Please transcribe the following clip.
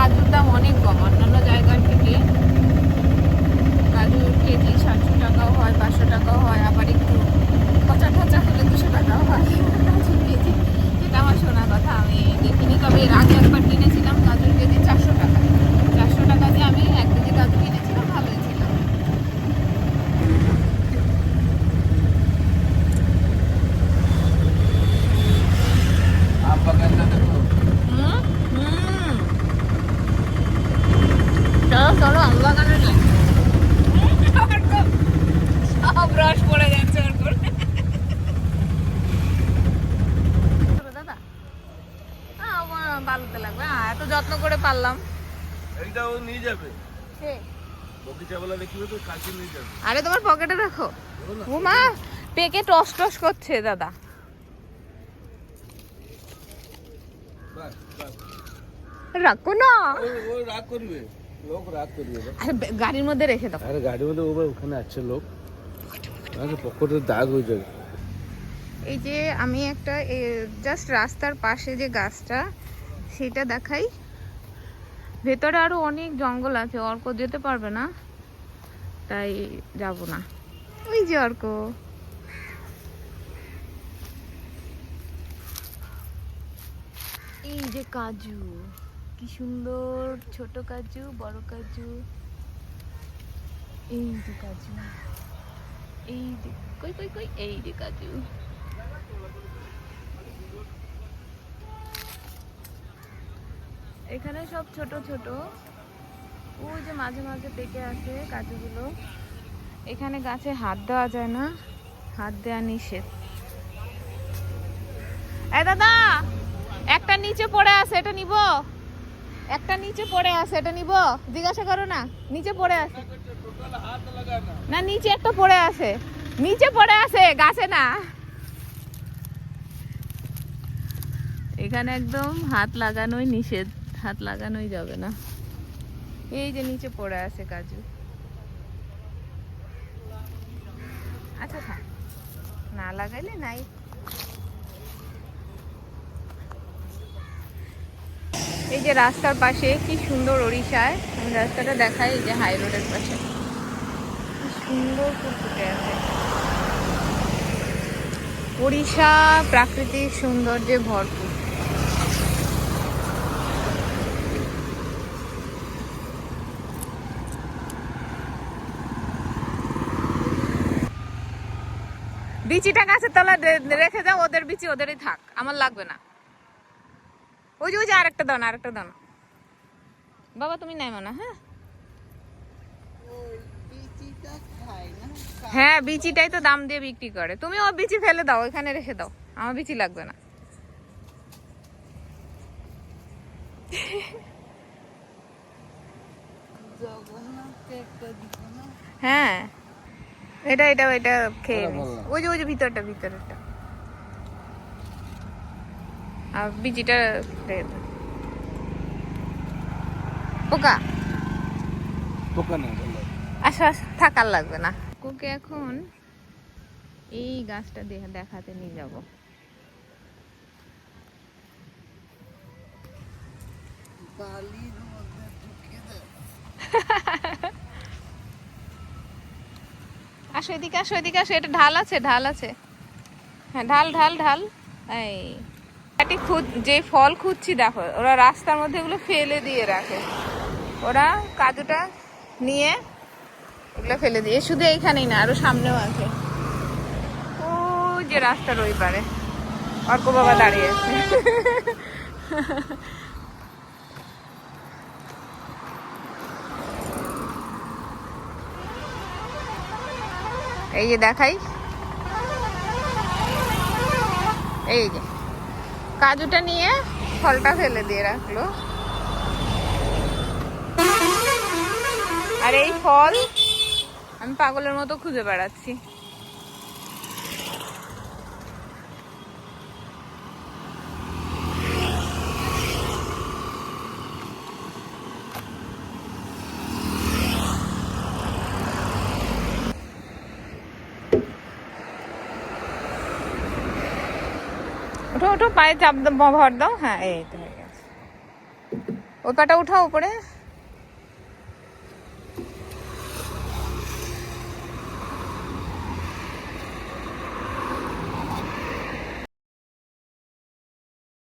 কাজুর দাম অনেক কম অন্যান্য জায়গার থেকে। কাজুর কেজি 700 টাকাও হয়, 500 টাকাও হয়, আবার একটু খচা খচা হলে 200 টাকাও হয় কাজুর কেজি। যেটা আমার শোনা কথা, আমি দেখিনি। তবে এর আগে একবার কিনেছিলাম কাজুর কেজি 400 টাকা। 400 টাকা দিয়ে আমি 1 কেজি কাজু কিনেছিলাম, ভালোই ছিল। চলো চলো আম বাগানে যাই। সব রস পড়ে যাচ্ছে ওর করে। দাদা বালুতে লাগবে, এত যত্ন করে পারলাম। এইটা ও নিয়ে যাবে। বগিচাওয়ালা দেখবে তো কালকে নিয়ে যাবে। আরে তোমার পকেটে রাখো। ও মা, পেকে টস টস করছে দাদা। রাখো না। ও রাগ করবে, লোক রাগ করবে। আরে গাড়ির মধ্যে রেখে দাও। আরে গাড়ির মধ্যে ওখানে আছে লোক, আরে পকেটে দাগ হয়ে যাবে। এই যে আমি একটা জাস্ট রাস্তার পাশে যে গাছটা, সেটা দেখাই। ভেতরে আরো অনেক জঙ্গল আছে, অর্ক যেতে পারবে না, তাই যাব না। ওই যে অর্ক। এই যে কাজু, কি সুন্দর ছোট কাজু, বড় কাজু। এই যে কাজু, এই যে কই কই কই, এই যে কাজু। এখানে সব ছোট ছোট, ওই যে মাঝে মাঝে পেকে আছে কাজুগুলো। এখানে গাছে হাত দেওয়া যায় না, হাত দেওয়া নিষেধ। এই দাদা, একটা নিচে পড়ে আছে, এটা নিব। একটা নিচে পড়ে আছে, এটা নিব। জিজ্ঞাসা করো না, নিচে পড়ে আছে। না নিচে একটা পড়ে আছে, নিচে পড়ে আছে, গাছে না। এখানে একদম হাত লাগানোই নিষেধ, হাত লাগানোই যাবে না। এই যে নিচে পড়ে আছে কাজু। আচ্ছা থাক, না লাগাইলে নাই। এই যে রাস্তার পাশে কি সুন্দর ওড়িশায়, আমি রাস্তাটা দেখাই। এই যে হাই রোডের পাশে কি সুন্দর ফুল ফুটে আছে। ওড়িশা প্রাকৃতিক সৌন্দর্যে ভরপুর। বিচিটা গাছের তলা রেখে দাও, ওদের বিচি ওদেরই থাক, আমার লাগবে না। ওই যে ওই যে আরেকটা দাও না, আরেকটা দাও না বাবা, তুমি নাই মানা। হ্যাঁ হ্যাঁ, বিচিটাই তো দাম দিয়ে বিক্রি করে। তুমি ও বিচি ফেলে দাও, ওইখানে রেখে দাও, আমার বিচি লাগবে না। হ্যাঁ, এটা এটা এটা খেয়ে নিস। ওই যে ওই যে ভিতরটা, ভিতরটা। আর বিচিটা রেখে দাও। পোকা পোকা না, আচ্ছা থাকার লাগবে না। ওকে এখন এই গাছটা দেখাতে নিয়ে যাব। আসো এদিকে, আসো এদিকে, আসো। এটা ঢাল আছে, ঢাল আছে। হ্যাঁ ঢাল ঢাল ঢাল। এই যে ফল খুঁজছি, দেখো ওরা রাস্তার মধ্যে এগুলো ফেলে দিয়ে রাখে। ওরা কাজুটা নিয়ে এগুলো ফেলে দিয়ে, শুধু এইখানেই না, আরো সামনেও আছে। ও যে রাস্তার ওই পারে অর্ক বাবা দাঁড়িয়ে আছে। এই যে দেখাই, এই যে কাজুটা নিয়ে ফলটা ফেলে দিয়ে রাখলো। আর এই ফল আমি পাগলের মতো খুঁজে বেড়াচ্ছি। ওঠো ওঠো, পায়ে চাপ ভর দাও। হ্যাঁ এই তো হয়ে গেছে। ওই পাটা উঠাও উপরে।